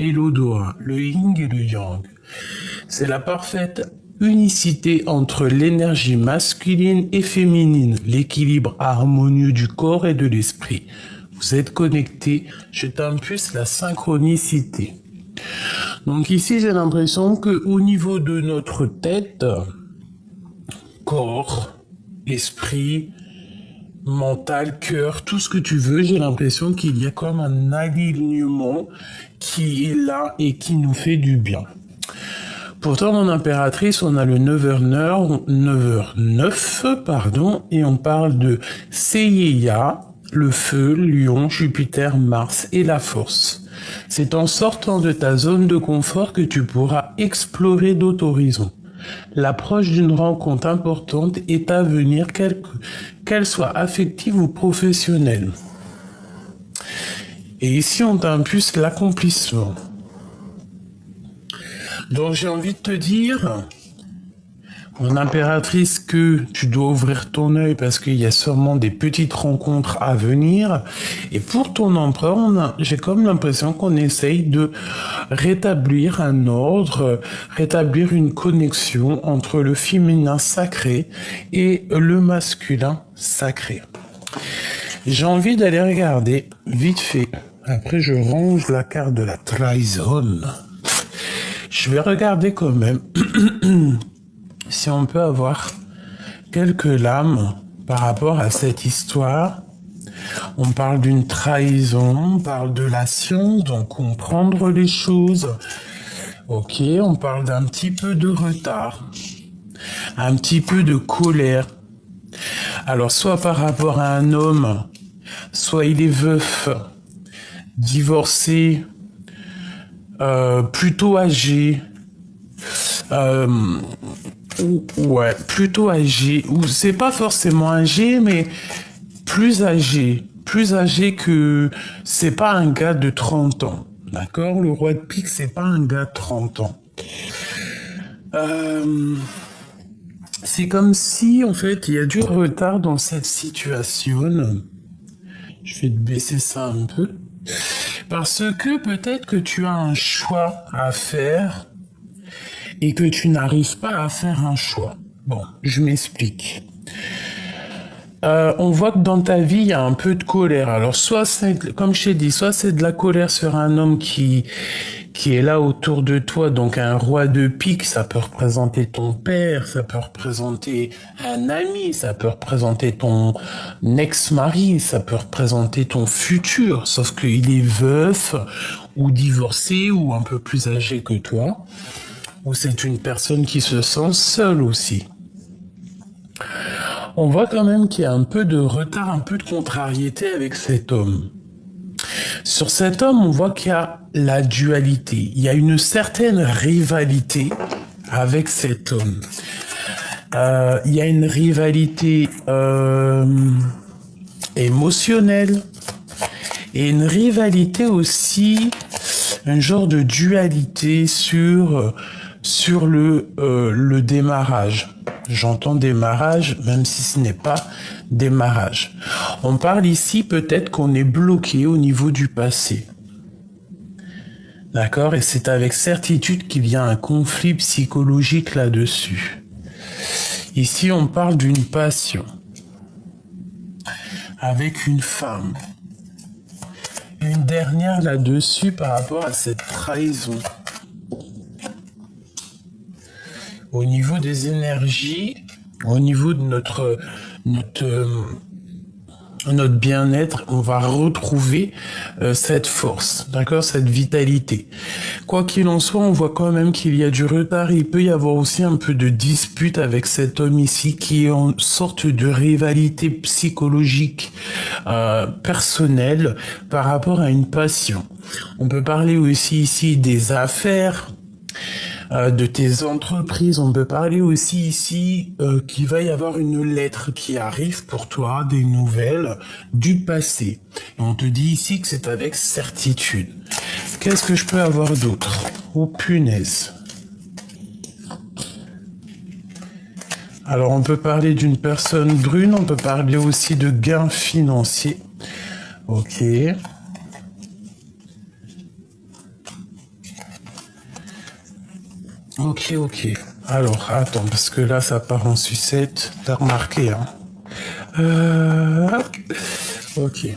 et l'odorat, le yin et le yang. C'est la parfaite unicité entre l'énergie masculine et féminine, l'équilibre harmonieux du corps et de l'esprit. Vous êtes connectés, je t'impulse la synchronicité. Donc ici, j'ai l'impression que au niveau de notre tête, corps, esprit, mental, cœur, tout ce que tu veux, j'ai l'impression qu'il y a comme un alignement qui est là et qui nous fait du bien. Pourtant, mon impératrice, on a le 9h09, pardon, et on parle de Seiya, le feu, Lion, Jupiter, Mars et la force. C'est en sortant de ta zone de confort que tu pourras explorer d'autres horizons. L'approche d'une rencontre importante est à venir, qu'elle soit affective ou professionnelle. Et ici, on t'impulse l'accomplissement. Donc j'ai envie de te dire, mon impératrice, que tu dois ouvrir ton œil parce qu'il y a sûrement des petites rencontres à venir. Et pour ton empereur, j'ai comme l'impression qu'on essaye de rétablir un ordre, rétablir une connexion entre le féminin sacré et le masculin sacré. J'ai envie d'aller regarder vite fait. Après, je range la carte de la trahison. Je vais regarder quand même si on peut avoir quelques lames par rapport à cette histoire. On parle d'une trahison, on parle de la science, donc comprendre les choses. Ok, on parle d'un petit peu de retard, un petit peu de colère. Alors, soit par rapport à un homme, soit il est veuf, divorcé, plutôt âgé, ouais, plutôt âgé, ou c'est pas forcément âgé, mais plus âgé que, c'est pas un gars de 30 ans, d'accord? Le roi de pique, c'est pas un gars de 30 ans. C'est comme si, en fait, il y a du retard dans cette situation. Je vais te baisser ça un peu. Parce que peut-être que tu as un choix à faire et que tu n'arrives pas à faire un choix. Bon, je m'explique. On voit que dans ta vie, il y a un peu de colère. Alors, soit c'est, comme je t'ai dit, soit c'est de la colère sur un homme qui est là autour de toi, donc un roi de pique, ça peut représenter ton père, ça peut représenter un ami, ça peut représenter ton ex-mari, ça peut représenter ton futur, sauf qu'il est veuf ou divorcé ou un peu plus âgé que toi, ou c'est une personne qui se sent seule aussi. On voit quand même qu'il y a un peu de retard, un peu de contrariété avec cet homme. Sur cet homme, on voit qu'il y a la dualité. Il y a une certaine rivalité avec cet homme. Il y a une rivalité émotionnelle et une rivalité aussi, un genre de dualité sur le démarrage. J'entends démarrage, même si ce n'est pas démarrage. On parle ici peut-être qu'on est bloqué au niveau du passé. D'accord? Et c'est avec certitude qu'il y a un conflit psychologique là-dessus. Ici, on parle d'une passion avec une femme. Une dernière là-dessus par rapport à cette trahison. Au niveau des énergies, au niveau de notre bien-être, on va retrouver cette force, d'accord, cette vitalité. Quoi qu'il en soit, on voit quand même qu'il y a du retard. Il peut y avoir aussi un peu de dispute avec cet homme ici qui est en sorte de rivalité psychologique personnelle par rapport à une passion. On peut parler aussi ici des affaires, de tes entreprises. On peut parler aussi ici qu'il va y avoir une lettre qui arrive pour toi, des nouvelles du passé. Et on te dit ici que c'est avec certitude. Qu'est-ce que je peux avoir d'autre? Oh punaise. Alors on peut parler d'une personne brune, on peut parler aussi de gains financiers. Ok. Ok, ok. Alors, attends, parce que là, ça part en sucette. T'as remarqué, hein. Hop. Ok.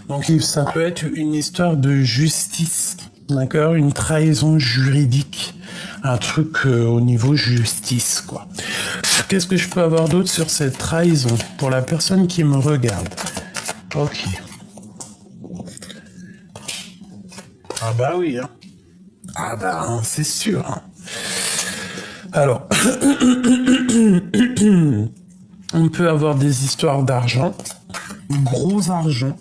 Donc, ça peut être une histoire de justice, d'accord? Une trahison juridique. Un truc au niveau justice, quoi. Qu'est-ce que je peux avoir d'autre sur cette trahison pour la personne qui me regarde? Ok. Ah bah oui, hein. Ah bah, hein, c'est sûr, hein. Alors, on peut avoir des histoires d'argent, gros argent.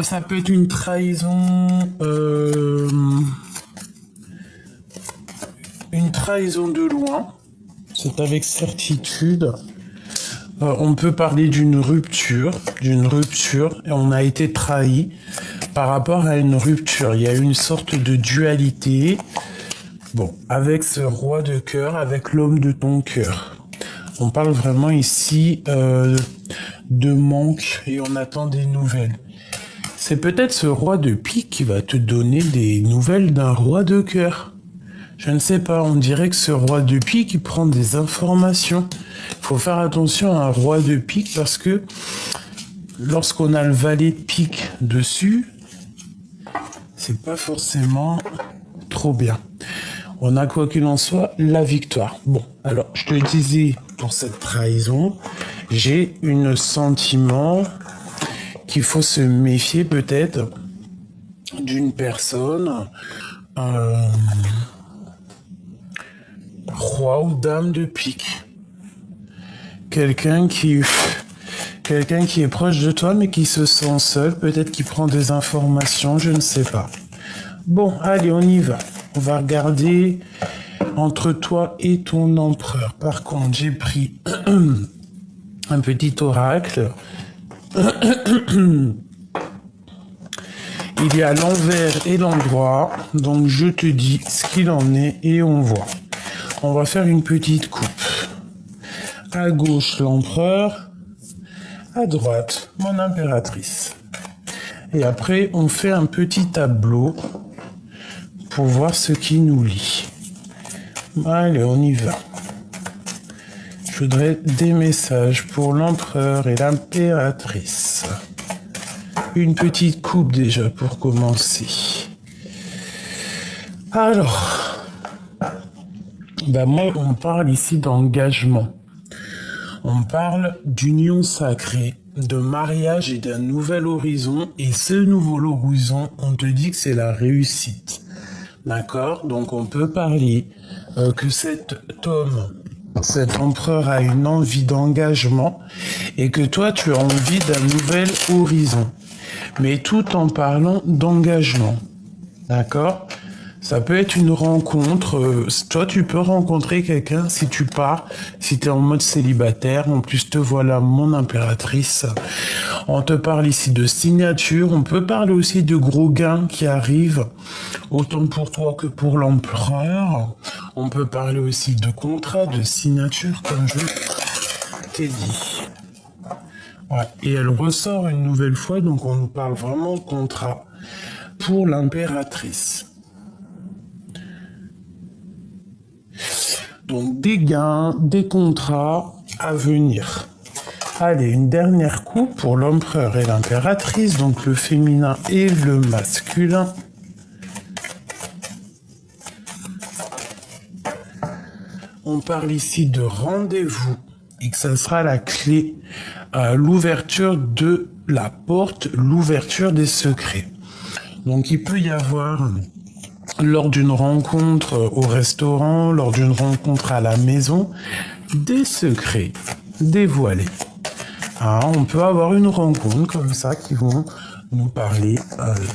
Ça peut être une trahison, de loin. C'est avec certitude. On peut parler d'une rupture, et on a été trahi par rapport à une rupture. Il y a une sorte de dualité. Bon, avec ce roi de cœur, avec l'homme de ton cœur. On parle vraiment ici de manque et on attend des nouvelles. C'est peut-être ce roi de pique qui va te donner des nouvelles d'un roi de cœur. Je ne sais pas, on dirait que ce roi de pique, il prend des informations. Il faut faire attention à un roi de pique parce que lorsqu'on a le valet de pique dessus, c'est pas forcément trop bien. On a quoi qu'il en soit la victoire. Bon, alors je te disais pour cette trahison, j'ai un sentiment qu'il faut se méfier peut-être d'une personne, roi ou dame de pique. Quelqu'un qui est proche de toi mais qui se sent seul, peut-être qui prend des informations, je ne sais pas. Bon, allez, on y va. On va regarder entre toi et ton empereur. Par contre, j'ai pris un petit oracle. Il y a l'envers et l'endroit, donc je te dis ce qu'il en est et on voit. On va faire une petite coupe. À gauche, l'empereur. À droite, mon impératrice. Et après, on fait un petit tableau pour voir ce qui nous lie. Allez, on y va. Je voudrais des messages pour l'empereur et l'impératrice. Une petite coupe déjà pour commencer. Alors, moi, on parle ici d'engagement. On parle d'union sacrée, de mariage et d'un nouvel horizon. Et ce nouvel horizon, on te dit que c'est la réussite. D'accord? Donc on peut parler que cet empereur a une envie d'engagement et que toi tu as envie d'un nouvel horizon. Mais tout en parlant d'engagement. D'accord? Ça peut être une rencontre. Toi, tu peux rencontrer quelqu'un si tu pars, si tu es en mode célibataire. En plus, te voilà, mon impératrice. On te parle ici de signature. On peut parler aussi de gros gains qui arrivent, autant pour toi que pour l'empereur. On peut parler aussi de contrat, de signature, comme je t'ai dit. Ouais. Et elle ressort une nouvelle fois, donc on nous parle vraiment de contrat pour l'impératrice. Donc des gains, des contrats à venir. Allez, une dernière coupe pour l'empereur et l'impératrice, donc le féminin et le masculin. On parle ici de rendez-vous et que ça sera la clé à l'ouverture de la porte, l'ouverture des secrets. Donc il peut y avoir lors d'une rencontre au restaurant, lors d'une rencontre à la maison, des secrets dévoilés. On peut avoir une rencontre comme ça qui vont nous parler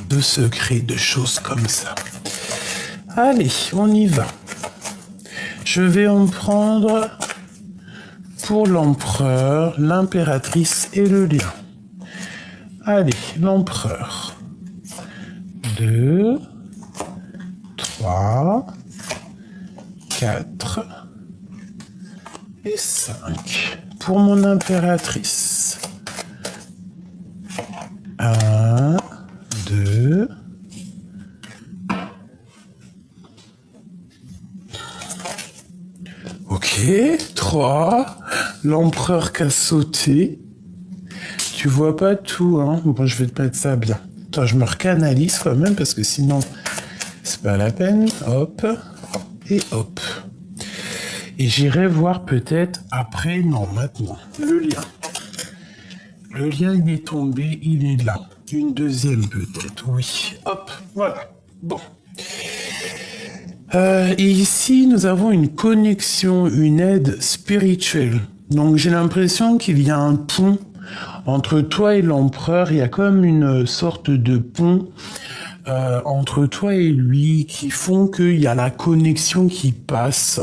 de secrets, de choses comme ça. Allez, on y va. Je vais en prendre pour l'empereur, l'impératrice et le lion. Allez, l'empereur. 2, 3, 4 et 5. Pour mon impératrice. 1, 2, 3. L'empereur qui a sauté. Tu vois pas tout, hein. Bon, je vais te mettre ça bien. Attends, je me recanalise quand même, parce que sinon, c'est pas la peine. Hop. Et hop. Et j'irai voir peut-être après, non, maintenant, le lien. Le lien, il est tombé, il est là. Une deuxième peut-être, oui. Hop, voilà. Bon. Et ici, nous avons une connexion, une aide spirituelle. Donc, j'ai l'impression qu'il y a un pont entre toi et l'empereur. Il y a comme une sorte de pont entre toi et lui qui font qu'il y a la connexion qui passe.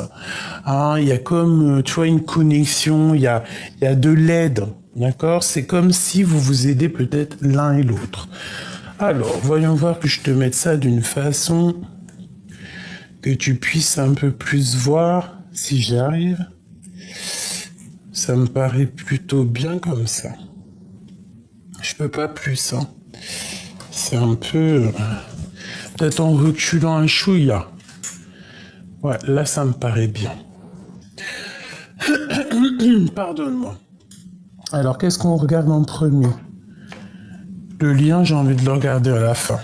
Hein, il y a comme, tu vois, une connexion, il y a de l'aide. D'accord? C'est comme si vous vous aidez peut-être l'un et l'autre. Alors, voyons voir que je te mette ça d'une façon que tu puisses un peu plus voir, si j'y arrive. Ça me paraît plutôt bien comme ça. Je peux pas plus, hein. C'est un peu... peut-être en reculant un chouïa. Ouais, là, ça me paraît bien. Pardonne-moi. Alors, qu'est-ce qu'on regarde en premier? Le lien, j'ai envie de le regarder à la fin.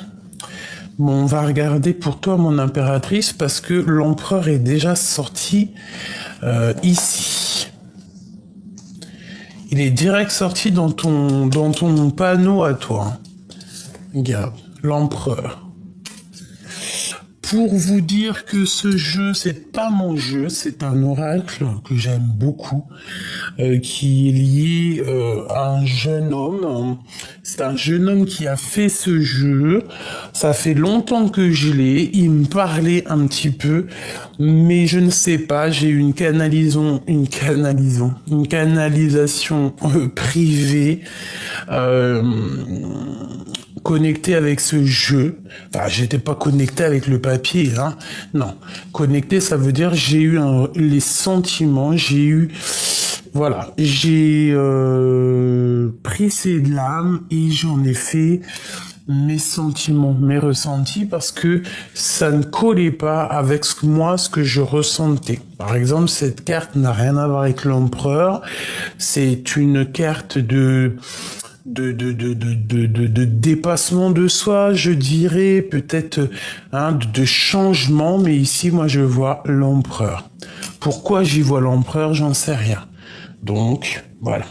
Bon, on va regarder pour toi, mon impératrice, parce que l'empereur est déjà sorti ici. Il est direct sorti dans ton panneau à toi. Regarde, l'empereur. Pour vous dire que ce jeu, c'est pas mon jeu, c'est un oracle que j'aime beaucoup, qui est lié à un jeune homme. C'est un jeune homme qui a fait ce jeu. Ça fait longtemps que je l'ai. Il me parlait un petit peu, mais je ne sais pas. J'ai eu une canalisation privée. Connecté avec ce jeu. Enfin, j'étais pas connecté avec le papier, hein. Non. Connecté, ça veut dire j'ai eu les sentiments, j'ai eu... Voilà. J'ai pris ces lames et j'en ai fait mes sentiments, mes ressentis, parce que ça ne collait pas avec ce que je ressentais. Par exemple, cette carte n'a rien à voir avec l'empereur. C'est une carte de dépassement de soi, je dirais, peut-être de changement, mais ici, moi, je vois l'empereur. Pourquoi j'y vois l'empereur, j'en sais rien. Donc, voilà.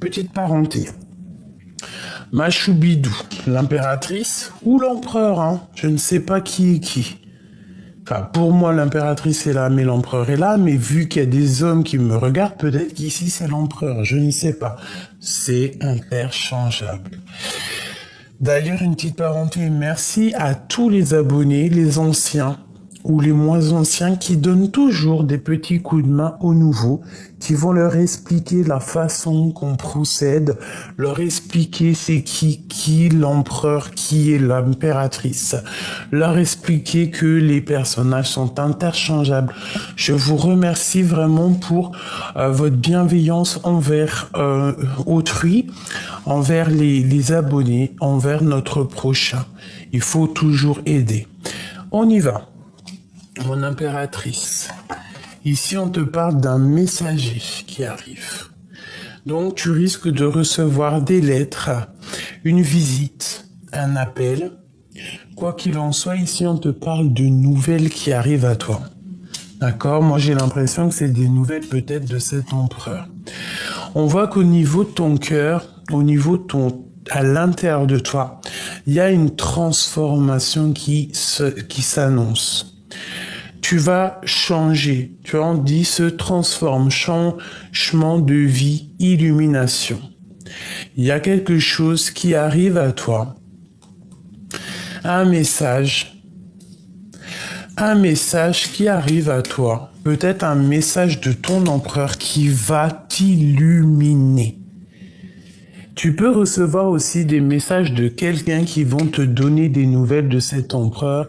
Petite parenthèse. Machoubidou, l'impératrice ou l'empereur, hein, je ne sais pas qui est qui. Enfin, pour moi, l'impératrice est là, mais l'empereur est là, mais vu qu'il y a des hommes qui me regardent, peut-être qu'ici, c'est l'empereur, je ne sais pas. C'est interchangeable. D'ailleurs, une petite parenthèse, merci à tous les abonnés, les anciens ou les moins anciens, qui donnent toujours des petits coups de main aux nouveaux, qui vont leur expliquer la façon qu'on procède, leur expliquer c'est qui l'empereur, qui est l'impératrice, leur expliquer que les personnages sont interchangeables. Je vous remercie vraiment pour votre bienveillance envers autrui, envers les abonnés, envers notre prochain. Il faut toujours aider. On y va. Mon impératrice. Ici, on te parle d'un messager qui arrive. Donc, tu risques de recevoir des lettres, une visite, un appel. Quoi qu'il en soit, ici, on te parle de nouvelles qui arrivent à toi. D'accord? Moi, j'ai l'impression que c'est des nouvelles peut-être de cet empereur. On voit qu'au niveau de ton cœur, au niveau de à l'intérieur de toi, il y a une transformation qui s'annonce. Tu vas changer, tu vois, on dit se transforme, changement de vie, illumination. Il y a quelque chose qui arrive à toi, un message qui arrive à toi, peut-être un message de ton empereur qui va t'illuminer. Tu peux recevoir aussi des messages de quelqu'un qui vont te donner des nouvelles de cet empereur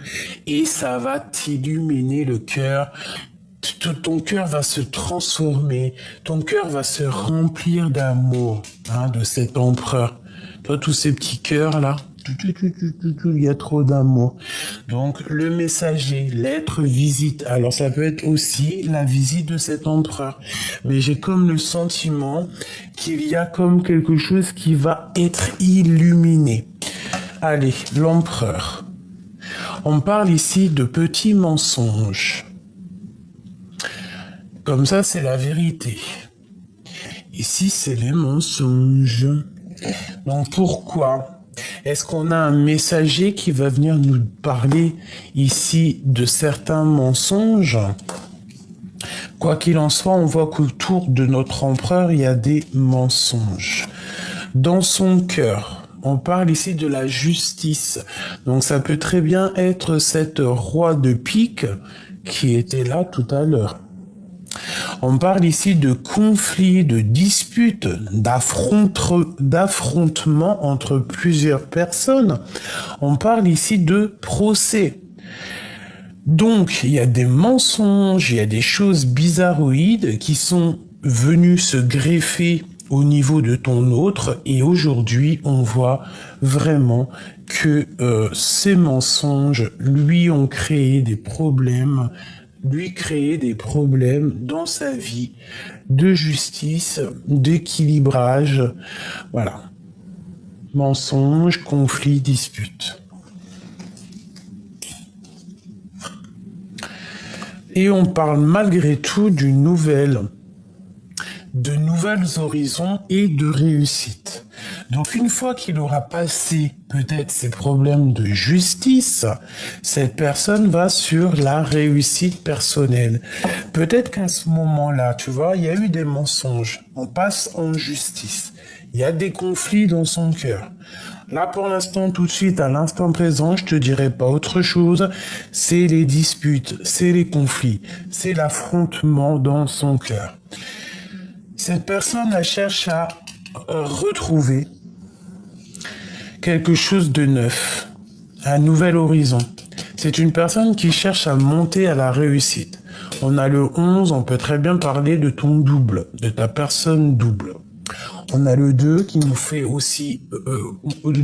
et ça va t'illuminer le cœur. Ton cœur va se transformer, ton cœur va se remplir d'amour de cet empereur. Toi, tous ces petits cœurs là, Il y a trop d'amour. Donc, le messager, l'être visite. Alors, ça peut être aussi la visite de cet empereur. Mais j'ai comme le sentiment qu'il y a comme quelque chose qui va être illuminé. Allez, l'empereur. On parle ici de petits mensonges. Comme ça, c'est la vérité. Ici, c'est les mensonges. Donc, pourquoi est-ce qu'on a un messager qui va venir nous parler ici de certains mensonges? Quoi qu'il en soit, on voit qu'autour de notre empereur, il y a des mensonges. Dans son cœur, on parle ici de la justice. Donc, ça peut très bien être cette roi de pique qui était là tout à l'heure. On parle ici de conflits, de disputes, d'affrontements entre plusieurs personnes. On parle ici de procès. Donc, il y a des mensonges, il y a des choses bizarroïdes qui sont venues se greffer au niveau de ton autre, et aujourd'hui, on voit vraiment que ces mensonges lui ont créé des problèmes, dans sa vie de justice, d'équilibrage, voilà. Mensonges, conflits, disputes. Et on parle malgré tout de nouvelles horizons et de réussite. Donc une fois qu'il aura passé peut-être ses problèmes de justice, cette personne va sur la réussite personnelle. Peut-être qu'à ce moment-là, tu vois, il y a eu des mensonges. On passe en justice. Il y a des conflits dans son cœur. Là, pour l'instant, tout de suite, à l'instant présent, je te dirai pas autre chose. C'est les disputes, c'est les conflits, c'est l'affrontement dans son cœur. Cette personne, elle cherche à retrouver quelque chose de neuf, un nouvel horizon. C'est une personne qui cherche à monter à la réussite. On a le 11, on peut très bien parler de ton double, de ta personne double. On a le 2 qui nous fait aussi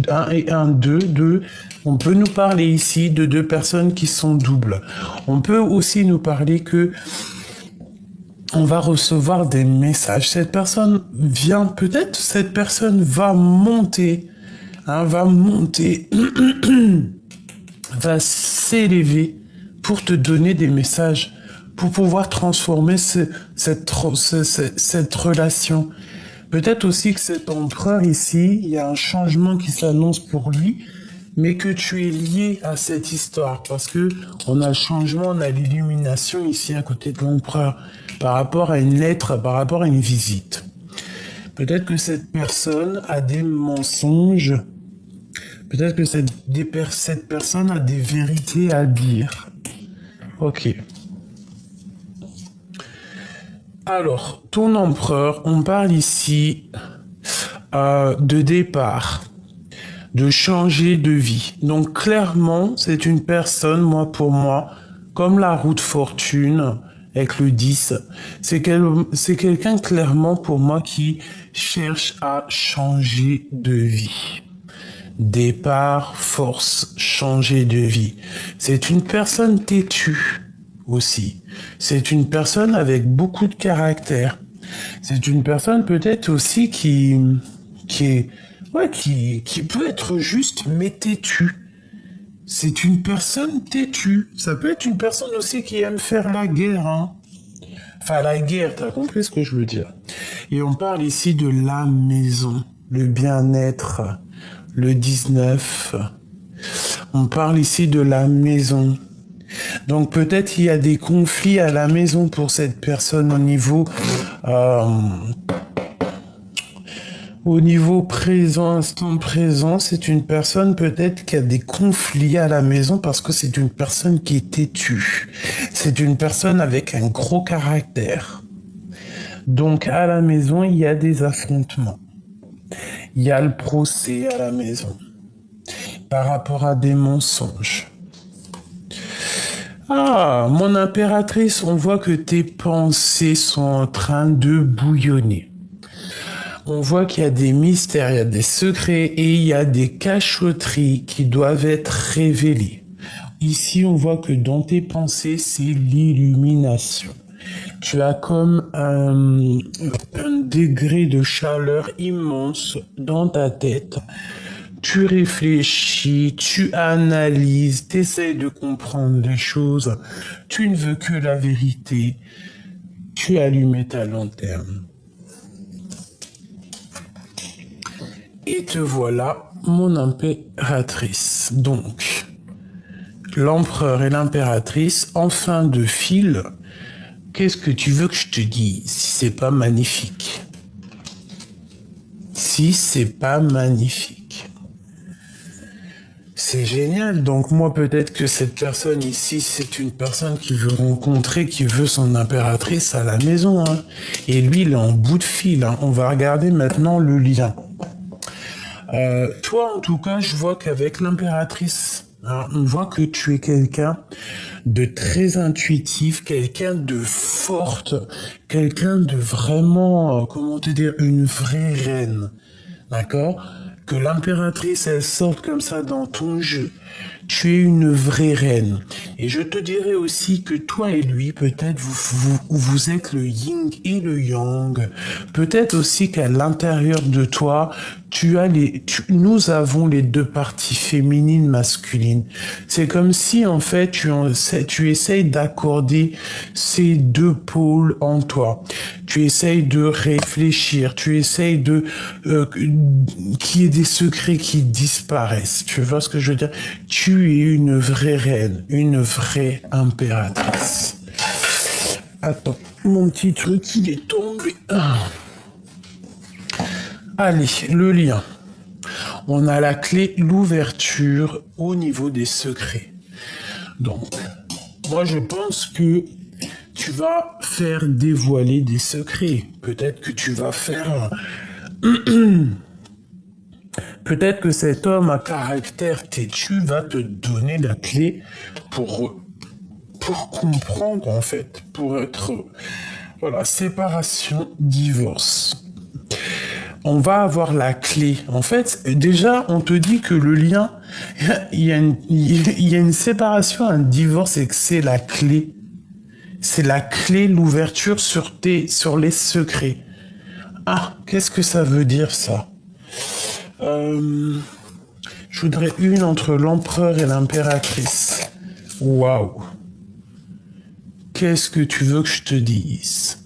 1 et 1, 2, 2. On peut nous parler ici de deux personnes qui sont doubles. On peut aussi nous parler que on va recevoir des messages. Cette personne vient, peut-être cette personne va monter, va s'élever pour te donner des messages, pour pouvoir transformer cette relation. Peut-être aussi que cet empereur ici, il y a un changement qui s'annonce pour lui, mais que tu es lié à cette histoire, parce que on a le changement, on a l'illumination ici à côté de l'empereur, par rapport à une lettre, par rapport à une visite. Peut-être que cette personne a des mensonges, peut-être que cette personne a des vérités à dire. Ok. Alors, ton empereur, on parle ici de départ, de changer de vie. Donc clairement, c'est une personne, pour moi, comme la roue de fortune avec le 10, c'est quelqu'un clairement pour moi qui cherche à changer de vie. Départ, force, changer de vie. C'est une personne têtue aussi. C'est une personne avec beaucoup de caractère. C'est une personne peut-être aussi qui peut être juste mais têtue. C'est une personne têtue. Ça peut être une personne aussi qui aime faire la guerre, hein. Enfin, la guerre, t'as compris ce que je veux dire. Et on parle ici de la maison, le bien-être, le 19. On parle ici de la maison. Donc peut-être il y a des conflits à la maison pour cette personne au niveau présent, instant présent. C'est une personne peut-être qui a des conflits à la maison parce que c'est une personne qui est têtue. C'est une personne avec un gros caractère. Donc à la maison, il y a des affrontements. Il y a le procès à la maison par rapport à des mensonges. Ah, mon impératrice, on voit que tes pensées sont en train de bouillonner. On voit qu'il y a des mystères, il y a des secrets et il y a des cachotteries qui doivent être révélées. Ici, on voit que dans tes pensées, c'est l'illumination. Tu as comme un degré de chaleur immense dans ta tête. Tu réfléchis, tu analyses, tu essaies de comprendre les choses. Tu ne veux que la vérité. Tu allumes ta lanterne. Et te voilà, mon impératrice. Donc, l'empereur et l'impératrice, en fin de fil, qu'est-ce que tu veux que je te dise si c'est pas magnifique? Si c'est pas magnifique. C'est génial. Donc moi, peut-être que cette personne ici, c'est une personne qui veut rencontrer, qui veut son impératrice à la maison. Hein. Et lui, il est en bout de fil. Hein. On va regarder maintenant le lien. Toi, en tout cas, je vois qu'avec l'impératrice, hein, on voit que tu es quelqu'un de très intuitif, quelqu'un de forte, quelqu'un de vraiment, comment te dire, une vraie reine. D'accord? Que l'impératrice, elle sorte comme ça dans ton jeu. Tu es une vraie reine. Et je te dirais aussi que toi et lui, peut-être vous êtes le yin et le yang. Peut-être aussi qu'à l'intérieur de toi, nous avons les deux parties féminines, masculines. C'est comme si, en fait, tu essayes d'accorder ces deux pôles en toi. Tu essayes de réfléchir, tu essayes qu'il y ait des secrets qui disparaissent. Tu vois ce que je veux dire? Tu es une vraie reine, une vraie impératrice. Attends, mon petit truc, il est tombé. Ah. Allez, le lien. On a la clé, l'ouverture au niveau des secrets. Donc, moi je pense que tu vas faire dévoiler des secrets. Peut-être que tu vas faire... Peut-être que cet homme à caractère têtu va te donner la clé pour comprendre, en fait, pour être... Voilà, séparation, divorce. On va avoir la clé. En fait, déjà, on te dit que le lien, il y a une séparation, un divorce, et que c'est la clé. C'est la clé, l'ouverture sur les secrets. Ah, qu'est-ce que ça veut dire, ça? Je voudrais une entre l'empereur et l'impératrice. Waouh. Qu'est-ce que tu veux que je te dise?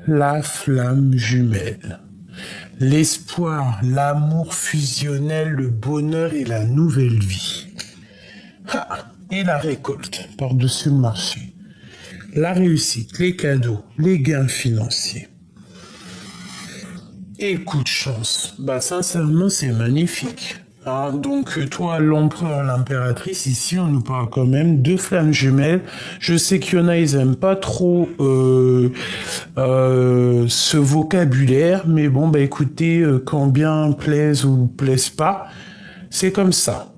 La flamme jumelle. L'espoir, l'amour fusionnel, le bonheur et la nouvelle vie. Ah, et la récolte par-dessus le marché. La réussite, les cadeaux, les gains financiers. Et coup de chance. Bah sincèrement, c'est magnifique. Hein, donc toi, l'empereur, l'impératrice, ici on nous parle quand même de flammes jumelles. Je sais qu'il y en a, ils aiment pas trop ce vocabulaire, mais bon bah écoutez, quand bien plaise ou plaise pas, c'est comme ça.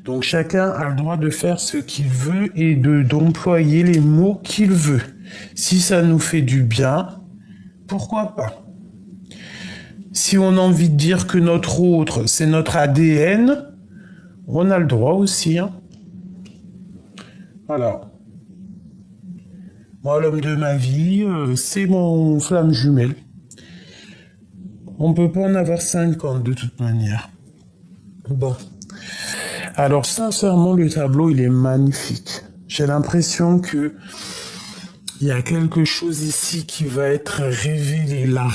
Donc chacun a le droit de faire ce qu'il veut et d'employer les mots qu'il veut. Si ça nous fait du bien, pourquoi pas? Si on a envie de dire que notre autre, c'est notre ADN, on a le droit aussi. Hein. Voilà. Moi, l'homme de ma vie, c'est mon flamme jumelle. On peut pas en avoir 50 de toute manière. Bon. Alors, sincèrement, le tableau, il est magnifique. J'ai l'impression que il y a quelque chose ici qui va être révélé. La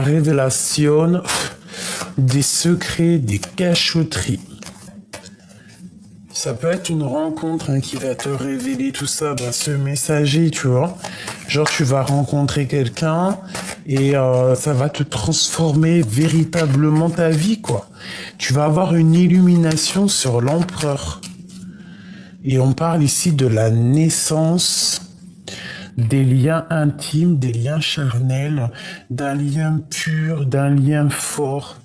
révélation des secrets, des cachotteries. Ça peut être une rencontre qui va te révéler tout ça, ce messager, tu vois. Genre, tu vas rencontrer quelqu'un et ça va te transformer véritablement ta vie, quoi. Tu vas avoir une illumination sur l'empereur. Et on parle ici de la naissance des liens intimes, des liens charnels, d'un lien pur, d'un lien fort,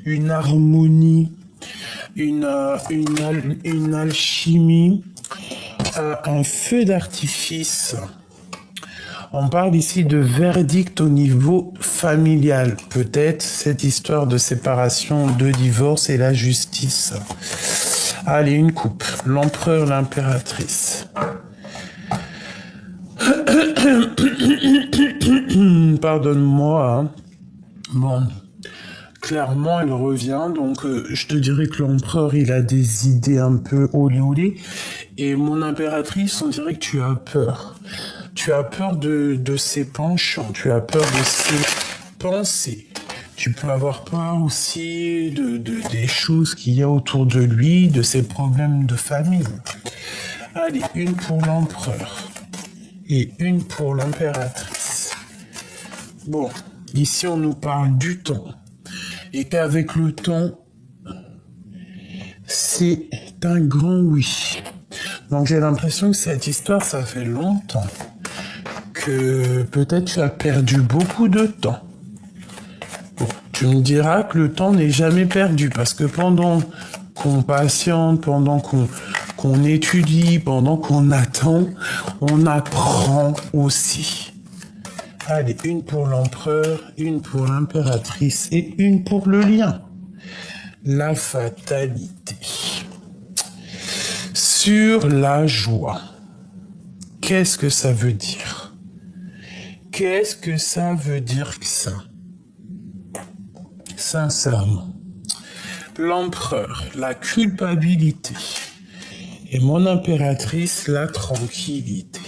une harmonie, une alchimie, un feu d'artifice. On parle ici de verdict au niveau familial. Peut-être cette histoire de séparation, de divorce et la justice. Allez, une coupe. L'empereur, l'impératrice. Pardonne-moi. Hein. Bon, clairement, il revient. Donc, je te dirais que l'empereur, il a des idées un peu olé. Et mon impératrice, on dirait que tu as peur. Tu as peur de ses penchants. Tu as peur de ses pensées. Tu peux avoir peur aussi des choses qu'il y a autour de lui, de ses problèmes de famille. Allez, une pour l'empereur. Et une pour l'impératrice. Bon, ici on nous parle du temps. Et qu'avec le temps, c'est un grand oui. Donc j'ai l'impression que cette histoire, ça fait longtemps. Que peut-être tu as perdu beaucoup de temps. Bon, tu me diras que le temps n'est jamais perdu. Parce que pendant qu'on patiente, pendant qu'on étudie, pendant qu'on attend, on apprend aussi. Allez, une pour l'empereur, une pour l'impératrice et une pour le lien. La fatalité. Sur la joie. Qu'est-ce que ça veut dire? Qu'est-ce que ça veut dire que ça? Sincèrement. L'empereur, la culpabilité. Et mon impératrice, la tranquillité.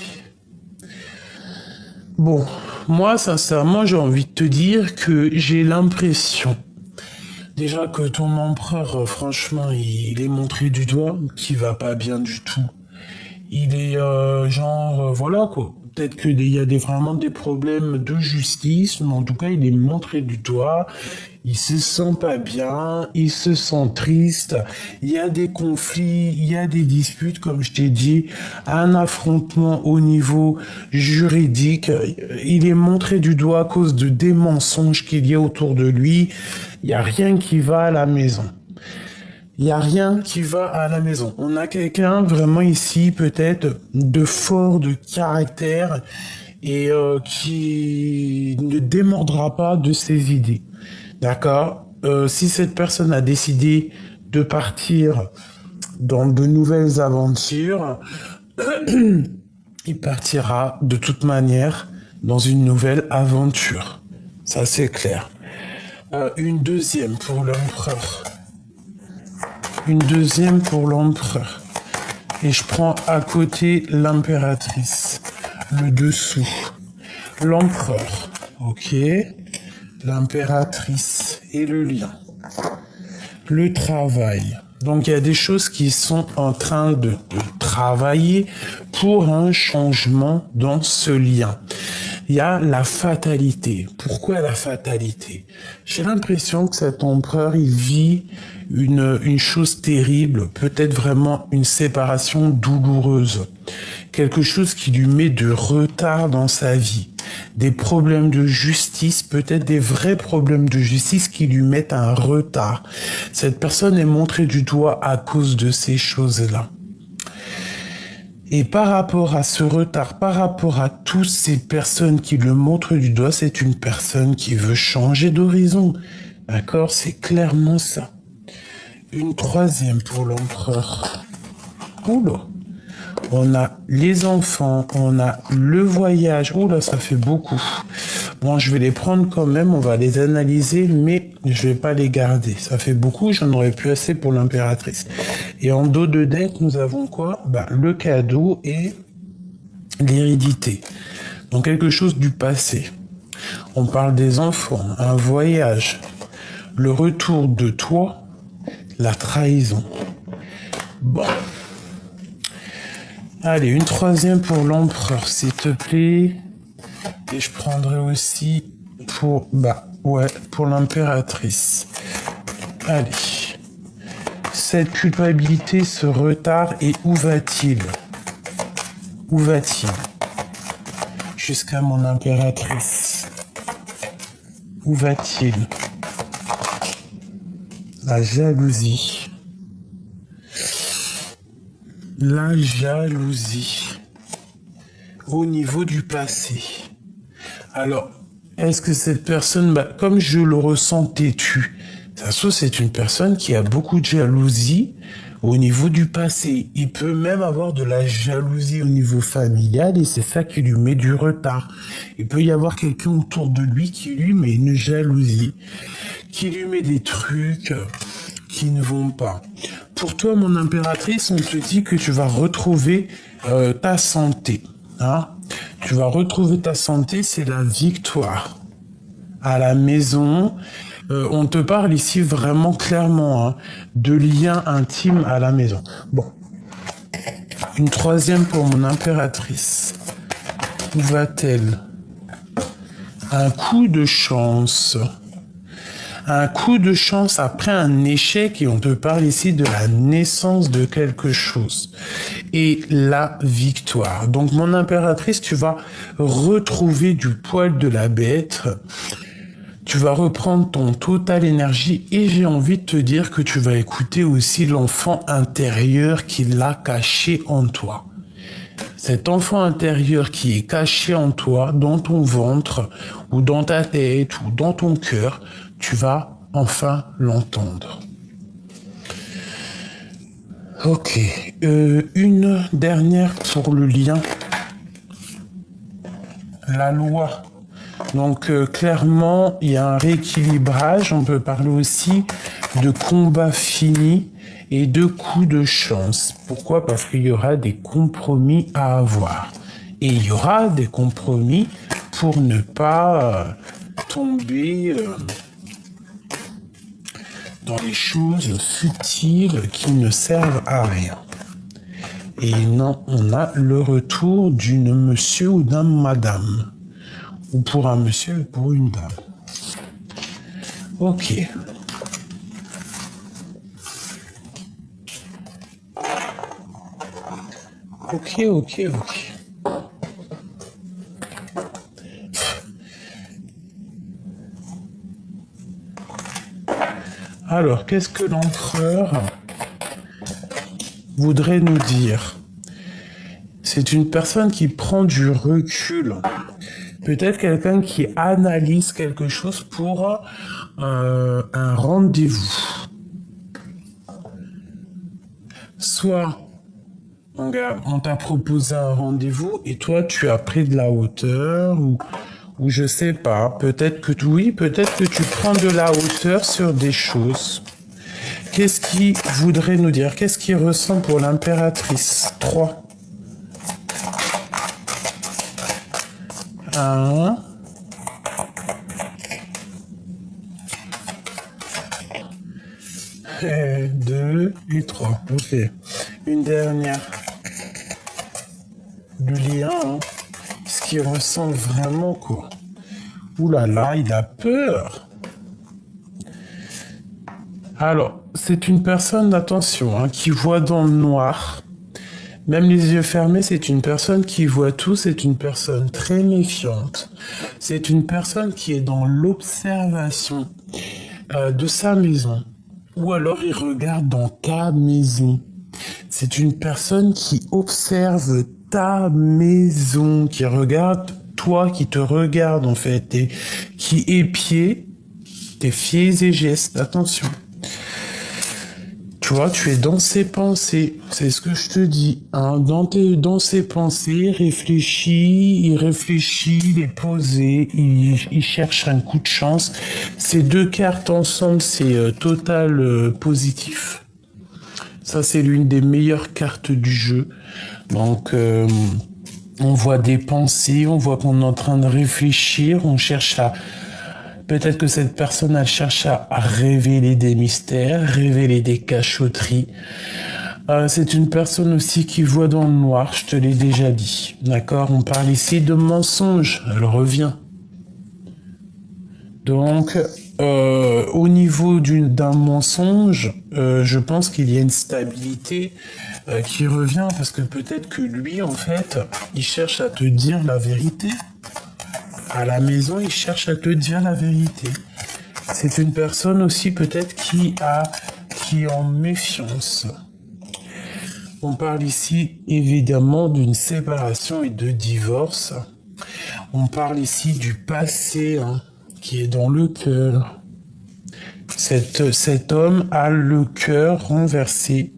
Bon, moi, sincèrement, j'ai envie de te dire que j'ai l'impression, déjà que ton empereur, franchement, il est montré du doigt, qu'il va pas bien du tout. Il est voilà quoi. Peut-être qu'il y a vraiment des problèmes de justice, mais en tout cas, il est montré du doigt. Il se sent pas bien, il se sent triste. Il y a des conflits, il y a des disputes, comme je t'ai dit, un affrontement au niveau juridique. Il est montré du doigt à cause des mensonges qu'il y a autour de lui. Il y a rien qui va à la maison. Il n'y a rien qui va à la maison. On a quelqu'un vraiment ici, peut-être, de fort, de caractère, et qui ne démordra pas de ses idées. D'accord? Si cette personne a décidé de partir dans de nouvelles aventures, il partira de toute manière dans une nouvelle aventure. Ça, c'est clair. Une deuxième pour l'empereur. Une deuxième pour l'empereur. Et je prends à côté l'impératrice. Le dessous. L'empereur. Ok. L'impératrice et le lien. Le travail. Donc il y a des choses qui sont en train de travailler pour un changement dans ce lien. Il y a la fatalité. Pourquoi la fatalité? J'ai l'impression que cet empereur, il vit une chose terrible, peut-être vraiment une séparation douloureuse. Quelque chose qui lui met de retard dans sa vie. Des problèmes de justice, peut-être des vrais problèmes de justice qui lui mettent un retard. Cette personne est montrée du doigt à cause de ces choses-là. Et par rapport à ce retard, par rapport à toutes ces personnes qui le montrent du doigt, c'est une personne qui veut changer d'horizon. D'accord? C'est clairement ça. Une troisième pour l'empereur. Oula. On a les enfants, on a le voyage. Oula, ça fait beaucoup. Bon, je vais les prendre quand même, on va les analyser, mais je vais pas les garder. Ça fait beaucoup, j'en aurais plus assez pour l'impératrice. Et en dos de deck, nous avons quoi? Le cadeau et l'hérédité. Donc quelque chose du passé. On parle des enfants, un voyage, le retour de toi, la trahison. Bon. Allez, une troisième pour l'empereur, s'il te plaît. Et je prendrai aussi pour, pour l'impératrice. Allez. Cette culpabilité, ce retard, et où va-t-il? Où va-t-il? Jusqu'à mon impératrice. Où va-t-il? La jalousie. La jalousie. Au niveau du passé. Alors, est-ce que cette personne, bah, comme je le ressens têtu, ça se trouve, c'est une personne qui a beaucoup de jalousie au niveau du passé. Il peut même avoir de la jalousie au niveau familial et c'est ça qui lui met du retard. Il peut y avoir quelqu'un autour de lui qui lui met une jalousie, qui lui met des trucs qui ne vont pas. Pour toi, mon impératrice, on te dit que tu vas retrouver ta santé. Hein? Tu vas retrouver ta santé, c'est la victoire. À la maison, on te parle ici vraiment clairement hein, de liens intimes à la maison. Bon, une troisième pour mon impératrice. Où va-t-elle? Un coup de chance. Un coup de chance après un échec et on te parle ici de la naissance de quelque chose et la victoire. Donc mon impératrice, tu vas retrouver du poil de la bête, tu vas reprendre ton total énergie et j'ai envie de te dire que tu vas écouter aussi l'enfant intérieur qui l'a caché en toi. Cet enfant intérieur qui est caché en toi, dans ton ventre, ou dans ta tête, ou dans ton cœur, tu vas enfin l'entendre. Ok, une dernière pour le lien. La loi. Donc clairement, il y a un rééquilibrage. On peut parler aussi de combat fini et de coups de chance. Pourquoi? Parce qu'il y aura des compromis à avoir. Et il y aura des compromis pour ne pas tomber dans les choses futiles qui ne servent à rien. Et non, on a le retour d'une monsieur ou d'un madame. Ou pour un monsieur ou pour une dame. Ok. Ok. Alors, qu'est-ce que l'empereur voudrait nous dire? C'est une personne qui prend du recul. Peut-être quelqu'un qui analyse quelque chose pour un rendez-vous. Soit on t'a proposé un rendez-vous et toi tu as pris de la hauteur ou je sais pas, peut-être que tu prends de la hauteur sur des choses. Qu'est-ce qu'il voudrait nous dire? Qu'est-ce qu'il ressent pour l'impératrice? 3. 1. 2 et 3. Ok. Une dernière. Le lien, hein. Ce qu'il ressent vraiment, quoi. Ouh là là, il a peur. Alors, c'est une personne, attention, hein, qui voit dans le noir. Même les yeux fermés, c'est une personne qui voit tout, c'est une personne très méfiante. C'est une personne qui est dans l'observation de sa maison. Ou alors il regarde dans ta maison. C'est une personne qui observe ta maison, qui regarde toi, qui te regarde en fait, et qui épie tes faits et gestes. Attention. Tu vois, tu es dans ses pensées, c'est ce que je te dis. Hein. Dans ses pensées, il réfléchit, il est posé, il cherche un coup de chance. Ces deux cartes ensemble, c'est total positif. Ça, c'est l'une des meilleures cartes du jeu. Donc, on voit des pensées, on voit qu'on est en train de réfléchir, on cherche à... Peut-être que cette personne, elle cherche à révéler des mystères, révéler des cachotteries. C'est une personne aussi qui voit dans le noir, je te l'ai déjà dit. D'accord? On parle ici de mensonge, elle revient. Donc, au niveau d'un mensonge, je pense qu'il y a une stabilité qui revient parce que peut-être que lui, en fait, il cherche à te dire la vérité. À la maison, il cherche à te dire la vérité. C'est une personne aussi peut-être qui est en méfiance. On parle ici évidemment d'une séparation et de divorce. On parle ici du passé hein, qui est dans le cœur. Cet homme a le cœur renversé.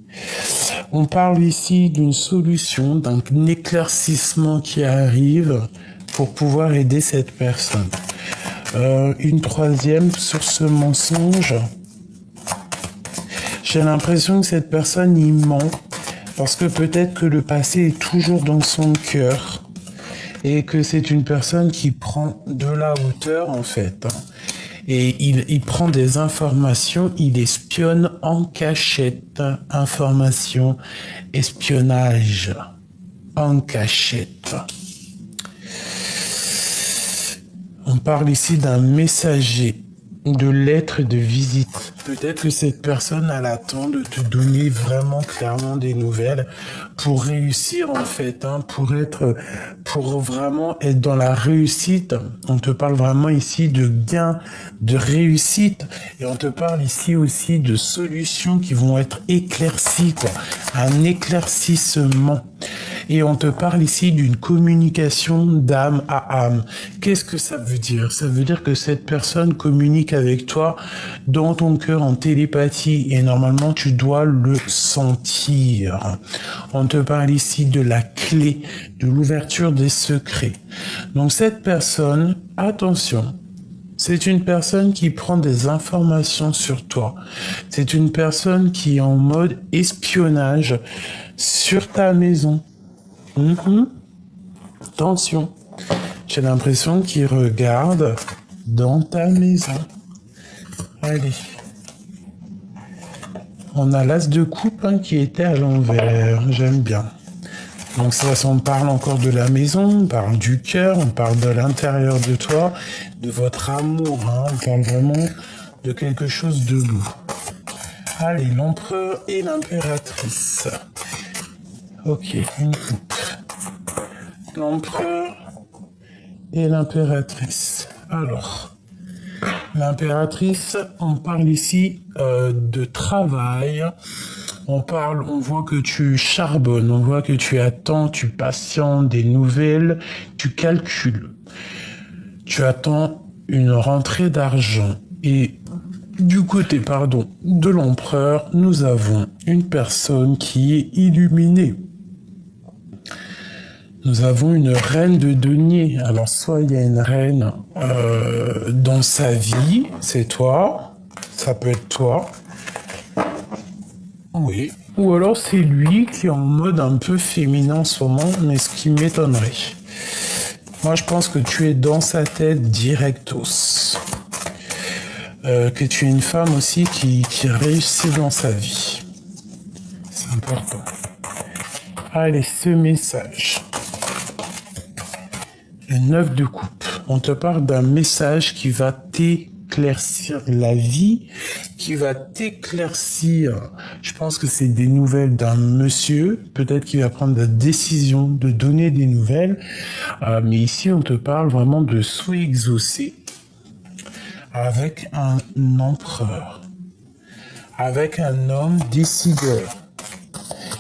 On parle ici d'une solution, d'un éclaircissement qui arrive pour pouvoir aider cette personne. Une troisième sur ce mensonge. J'ai l'impression que cette personne y ment parce que peut-être que le passé est toujours dans son cœur et que c'est une personne qui prend de la hauteur en fait. Et il prend des informations, il espionne en cachette. Information, espionnage, en cachette. On parle ici d'un messager, de lettres de visite. Peut-être que cette personne a l'attente de te donner vraiment clairement des nouvelles pour réussir en fait, hein, pour vraiment être dans la réussite. On te parle vraiment ici de gains, de réussite, et on te parle ici aussi de solutions qui vont être éclaircies, quoi. Un éclaircissement. Et on te parle ici d'une communication d'âme à âme. Qu'est-ce que ça veut dire? Ça veut dire que cette personne communique avec toi dans ton cœur en télépathie et normalement tu dois le sentir. On te parle ici de la clé, de l'ouverture des secrets. Donc cette personne, attention, c'est une personne qui prend des informations sur toi. C'est une personne qui est en mode espionnage sur ta maison. Attention, j'ai l'impression qu'il regarde dans ta maison. Allez. On a l'as de coupe hein, qui était à l'envers. J'aime bien. Donc ça, on parle encore de la maison, on parle du cœur, on parle de l'intérieur de toi, de votre amour. Hein, on parle vraiment de quelque chose de lourd. Allez, l'empereur et l'impératrice. Ok, une coupe. L'empereur et l'impératrice. Alors, l'impératrice, on parle ici de travail. On voit que tu charbonnes, on voit que tu attends, tu patientes des nouvelles, tu calcules. Tu attends une rentrée d'argent. Et du côté, de l'empereur, nous avons une personne qui est illuminée. Nous avons une reine de denier. Alors, soit il y a une reine dans sa vie, c'est toi, ça peut être toi. Oui. Ou alors c'est lui qui est en mode un peu féminin en ce moment, mais ce qui m'étonnerait. Moi, je pense que tu es dans sa tête directos. Que tu es une femme aussi qui réussit dans sa vie. C'est important. Allez, ce message. Le 9 de coupe. On te parle d'un message qui va t'éclaircir la vie, qui va t'éclaircir. Je pense que c'est des nouvelles d'un monsieur, peut-être qu'il va prendre la décision de donner des nouvelles. Mais ici, on te parle vraiment de souhait exaucé avec un empereur, avec un homme décideur.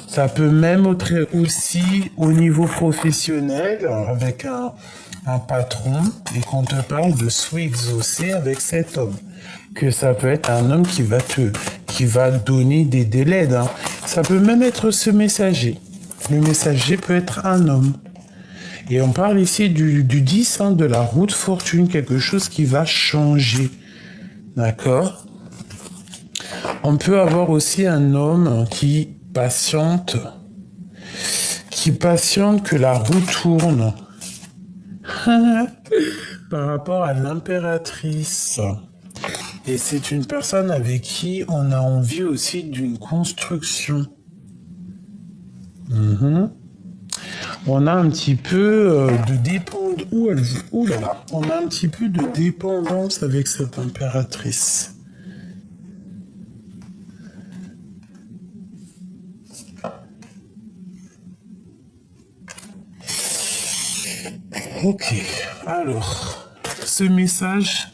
Ça peut même être aussi au niveau professionnel, avec un patron, et qu'on te parle de souhait exaucé avec cet homme. Que ça peut être un homme qui va donner des délais. Hein. Ça peut même être ce messager. Le messager peut être un homme. Et on parle ici du 10, hein, de la roue de fortune, quelque chose qui va changer. D'accord? On peut avoir aussi un homme qui patiente que la roue tourne par rapport à l'impératrice. Et c'est une personne avec qui on a envie aussi d'une construction. On a un petit peu de dépendance. Ouh là là. On a un petit peu de dépendance avec cette impératrice. Ok, alors, ce message,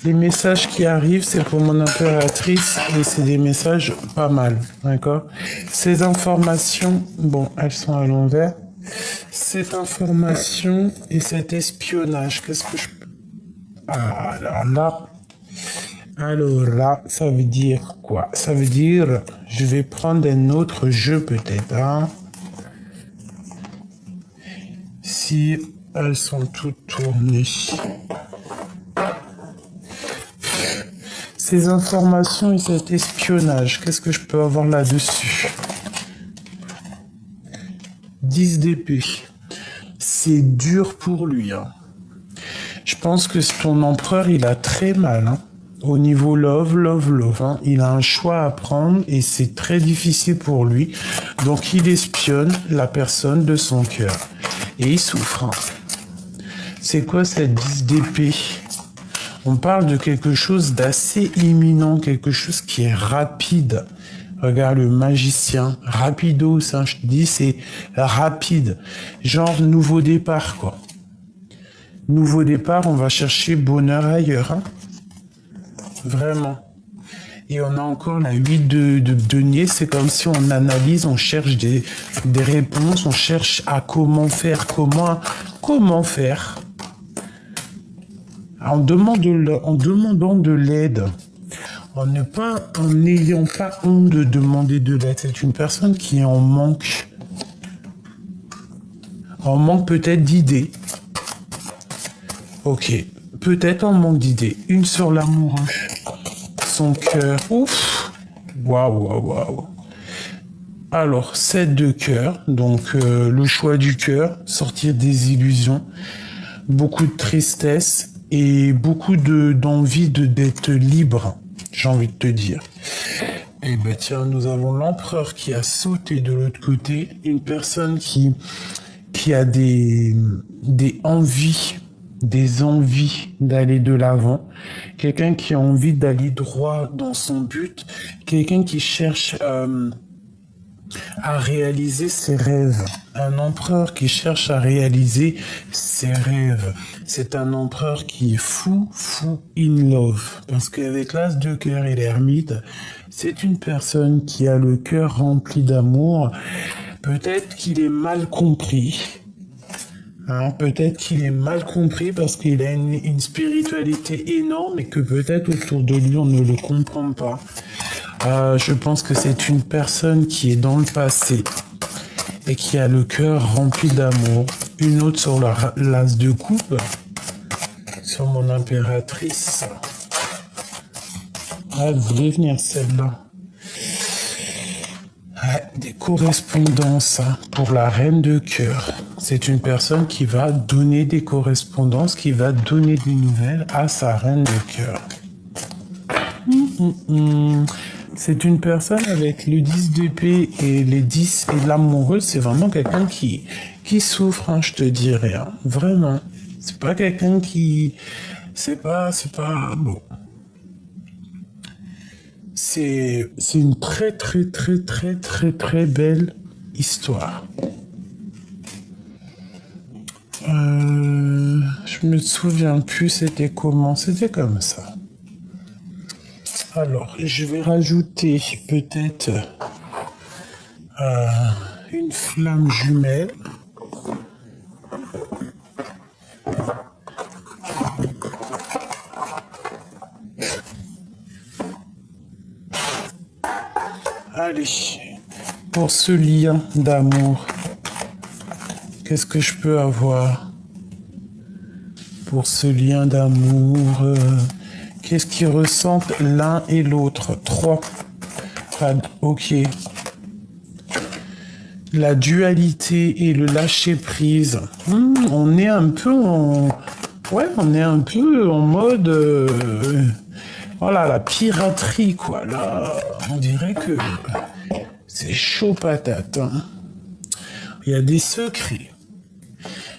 les messages qui arrivent, c'est pour mon impératrice et c'est des messages pas mal, d'accord? Ces informations, bon, elles sont à l'envers. Cette information et cet espionnage, qu'est-ce que je... Ah, alors là, ça veut dire quoi? Ça veut dire, je vais prendre un autre jeu peut-être, hein? Si elles sont toutes tournées. Ces informations et cet espionnage, qu'est-ce que je peux avoir là-dessus? 10 d'épée. C'est dur pour lui, hein. Je pense que ton empereur, il a très mal, hein. Au niveau love, hein. Il a un choix à prendre et c'est très difficile pour lui. Donc il espionne la personne de son cœur. Et il souffre, hein. C'est quoi cette 10 d'épée? On parle de quelque chose d'assez imminent, quelque chose qui est rapide. Regarde le magicien, rapido, ça je te dis, c'est rapide. Genre nouveau départ, quoi. Nouveau départ, on va chercher bonheur ailleurs, hein. Vraiment. Et on a encore la 8 de denier, c'est comme si on analyse, on cherche des réponses, on cherche à comment faire, comment faire. En demandant de l'aide, en n'ayant pas honte de demander de l'aide. C'est une personne qui est en manque peut-être d'idées. Ok, peut-être en manque d'idées. Une sur l'amoureux, son cœur. Ouf, waouh. Alors, 7 de cœur, donc le choix du cœur, sortir des illusions, beaucoup de tristesse et beaucoup d'envie d'être libre, j'ai envie de te dire. Eh ben tiens, nous avons l'empereur qui a sauté de l'autre côté, une personne qui a des envies, d'aller de l'avant, quelqu'un qui a envie d'aller droit dans son but, quelqu'un qui cherche à réaliser ses rêves. Un empereur qui cherche à réaliser ses rêves. C'est un empereur qui est fou in love. Parce qu'avec l'as de cœur et l'ermite, c'est une personne qui a le cœur rempli d'amour. Peut-être qu'il est mal compris. Hein, peut-être qu'il est mal compris parce qu'il a une spiritualité énorme et que peut-être autour de lui on ne le comprend pas. Je pense que c'est une personne qui est dans le passé et qui a le cœur rempli d'amour. Une autre sur l'as de coupe, sur mon impératrice. Elle voulait venir celle-là. Des correspondances, hein, pour la reine de cœur. C'est une personne qui va donner des correspondances, qui va donner des nouvelles à sa reine de cœur. C'est une personne avec le 10 d'épée et les 10 et l'amoureux. C'est vraiment quelqu'un qui souffre, hein, je te dirais. Hein. Vraiment. C'est pas quelqu'un qui... C'est pas... Bon. C'est une très belle histoire. Je me souviens plus c'était comment. C'était comme ça. Alors, je vais rajouter peut-être une flamme jumelle. Allez, pour ce lien d'amour, qu'est-ce que je peux avoir? Pour ce lien d'amour, qu'est-ce qu'ils ressentent l'un et l'autre? 3. Ok. La dualité et le lâcher-prise. On est un peu en... Ouais, on est un peu en mode... Voilà, la piraterie, quoi. Là, on dirait que c'est chaud patate. Hein. Il y a des secrets.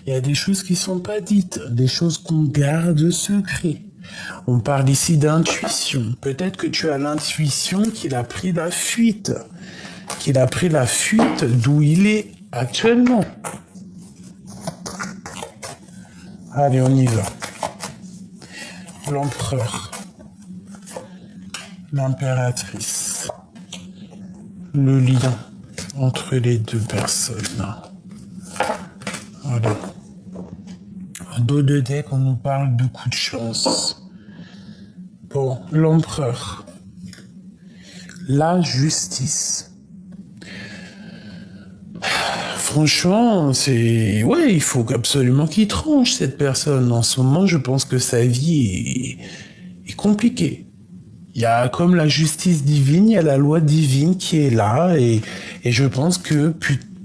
Il y a des choses qui sont pas dites, des choses qu'on garde secret. On parle ici d'intuition. Peut-être que tu as l'intuition qu'il a pris la fuite. Qu'il a pris la fuite d'où il est actuellement. Allez, on y va. L'empereur. L'impératrice. Le lien entre les deux personnes. Voilà. En dos de deck, on nous parle de coups de chance. Bon, l'empereur. La justice. Franchement, ouais, il faut absolument qu'il tranche, cette personne. En ce moment, je pense que sa vie est compliquée. Il y a comme la justice divine, il y a la loi divine qui est là, et je pense que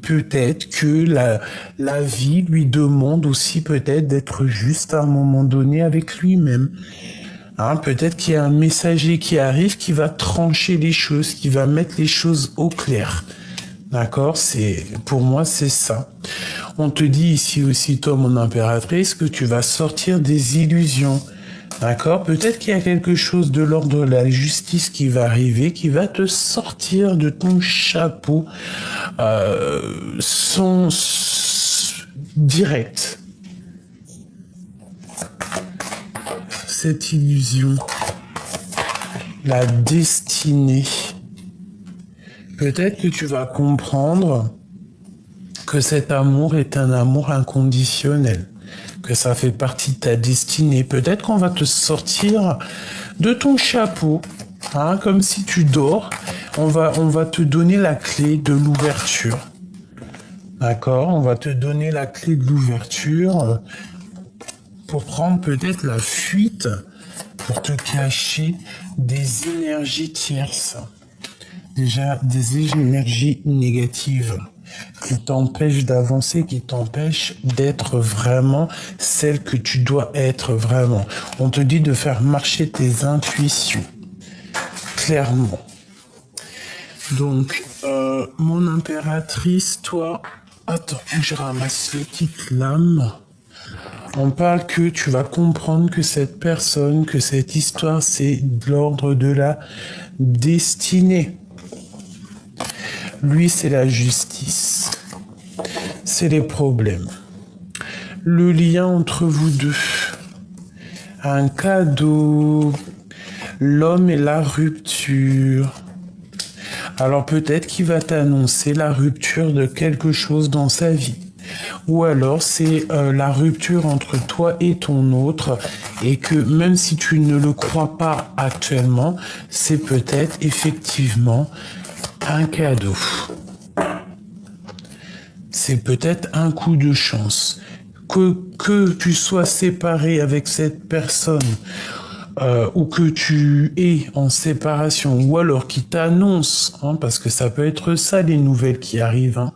peut-être que la vie lui demande aussi peut-être d'être juste à un moment donné avec lui-même. Hein, peut-être qu'il y a un messager qui arrive qui va trancher les choses, qui va mettre les choses au clair. D'accord, pour moi c'est ça. On te dit ici aussi, toi mon impératrice, que tu vas sortir des illusions. D'accord, peut-être qu'il y a quelque chose de l'ordre de la justice qui va arriver, qui va te sortir de ton chapeau direct. Cette illusion, la destinée. Peut-être que tu vas comprendre que cet amour est un amour inconditionnel, que ça fait partie de ta destinée. Peut-être qu'on va te sortir de ton chapeau, hein, comme si tu dors. On va te donner la clé de l'ouverture. D'accord? On va te donner la clé de l'ouverture pour prendre peut-être la fuite, pour te cacher des énergies tierces. Déjà, des énergies négatives qui t'empêchent d'avancer, qui t'empêchent d'être vraiment celle que tu dois être vraiment. On te dit de faire marcher tes intuitions, clairement. Donc, mon impératrice, toi, attends, je ramasse les petites lames. On parle que tu vas comprendre que cette personne, que cette histoire, c'est de l'ordre de la destinée. Lui, c'est la justice. C'est les problèmes. Le lien entre vous deux. Un cadeau. L'homme et la rupture. Alors peut-être qu'il va t'annoncer la rupture de quelque chose dans sa vie. Ou alors c'est la rupture entre toi et ton autre, et que même si tu ne le crois pas actuellement, c'est peut-être effectivement un cadeau. C'est peut-être un coup de chance. Que tu sois séparé avec cette personne, ou que tu es en séparation, ou alors qui t'annonce, hein, parce que ça peut être ça les nouvelles qui arrivent, hein,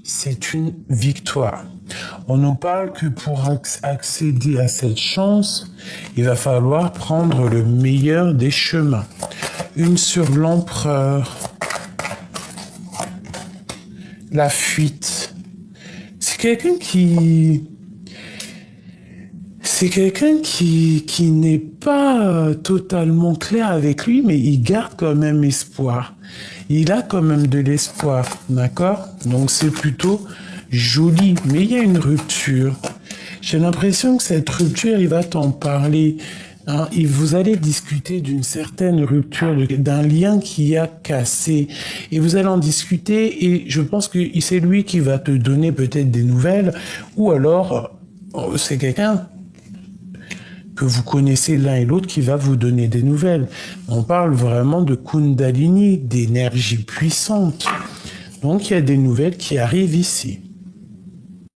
c'est une victoire. On nous parle que pour accéder à cette chance, il va falloir prendre le meilleur des chemins. Une sur l'empereur. La fuite. C'est quelqu'un qui n'est pas totalement clair avec lui, mais il garde quand même espoir. Il a quand même de l'espoir, d'accord? Donc c'est plutôt joli, mais il y a une rupture. J'ai l'impression que cette rupture, il va t'en parler. Hein, et vous allez discuter d'une certaine rupture, d'un lien qui a cassé. Et vous allez en discuter, et je pense que c'est lui qui va te donner peut-être des nouvelles, ou alors c'est quelqu'un que vous connaissez l'un et l'autre qui va vous donner des nouvelles. On parle vraiment de Kundalini, d'énergie puissante. Donc il y a des nouvelles qui arrivent ici.